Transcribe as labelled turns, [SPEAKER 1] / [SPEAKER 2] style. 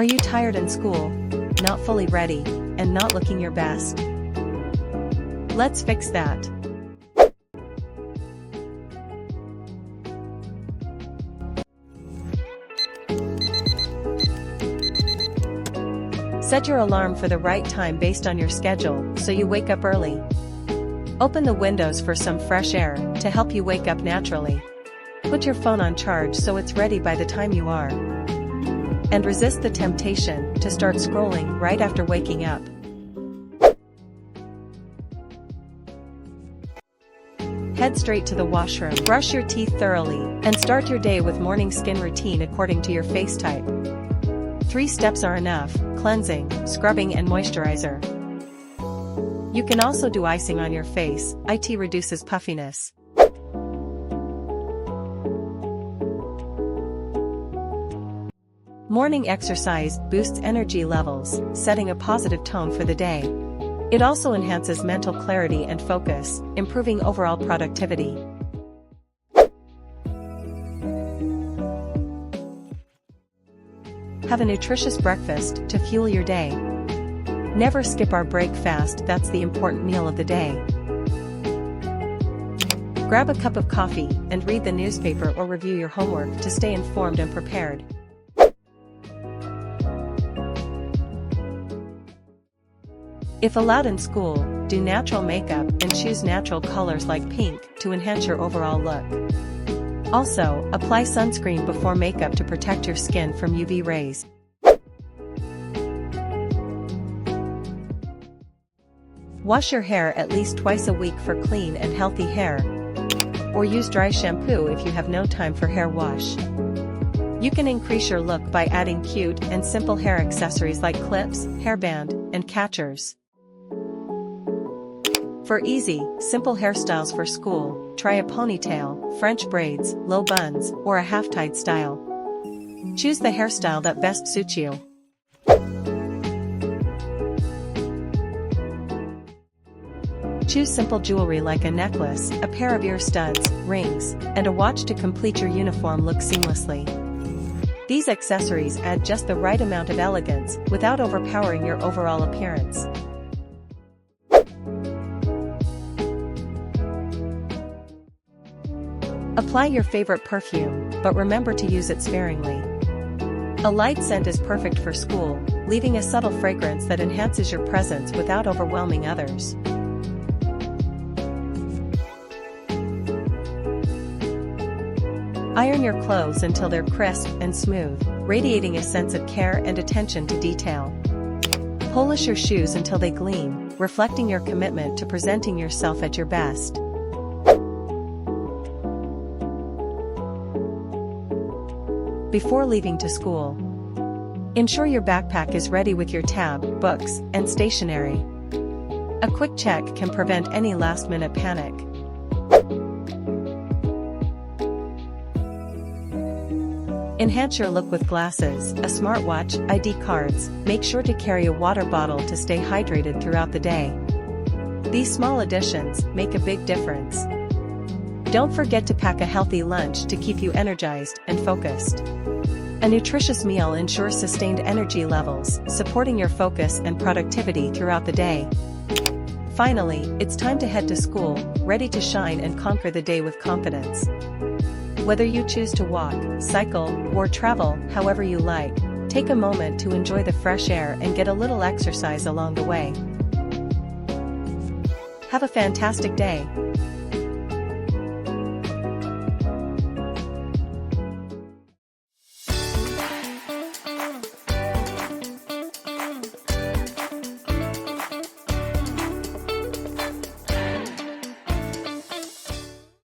[SPEAKER 1] Are you tired in school, not fully ready, and not looking your best? Let's fix that. Set your alarm for the right time based on your schedule, so you wake up early. Open the windows for some fresh air to help you wake up naturally. Put your phone on charge so it's ready by the time you are. And resist the temptation to start scrolling right after waking up. Head straight to the washroom, brush your teeth thoroughly, and start your day with morning skin routine according to your face type. 3 steps are enough: cleansing, scrubbing and moisturizer. You can also do icing on your face, it reduces puffiness. Morning exercise boosts energy levels, setting a positive tone for the day. It also enhances mental clarity and focus, improving overall productivity. Have a nutritious breakfast to fuel your day. Never skip our breakfast, that's the important meal of the day. Grab a cup of coffee and read the newspaper or review your homework to stay informed and prepared. If allowed in school, do natural makeup and choose natural colors like pink to enhance your overall look. Also, apply sunscreen before makeup to protect your skin from UV rays. Wash your hair at least twice a week for clean and healthy hair. Or use dry shampoo if you have no time for hair wash. You can increase your look by adding cute and simple hair accessories like clips, hairband, and catchers. For easy, simple hairstyles for school, try a ponytail, French braids, low buns, or a half-tied style. Choose the hairstyle that best suits you. Choose simple jewelry like a necklace, a pair of ear studs, rings, and a watch to complete your uniform look seamlessly. These accessories add just the right amount of elegance without overpowering your overall appearance. Apply your favorite perfume, but remember to use it sparingly. A light scent is perfect for school, leaving a subtle fragrance that enhances your presence without overwhelming others. Iron your clothes until they're crisp and smooth, radiating a sense of care and attention to detail. Polish your shoes until they gleam, reflecting your commitment to presenting yourself at your best. Before leaving to school, ensure your backpack is ready with your tab, books, and stationery. A quick check can prevent any last-minute panic. Enhance your look with glasses, a smartwatch, ID cards. Make sure to carry a water bottle to stay hydrated throughout the day. These small additions make a big difference. Don't forget to pack a healthy lunch to keep you energized and focused. A nutritious meal ensures sustained energy levels, supporting your focus and productivity throughout the day. Finally, it's time to head to school, ready to shine and conquer the day with confidence. Whether you choose to walk, cycle, or travel, however you like, take a moment to enjoy the fresh air and get a little exercise along the way. Have a fantastic day.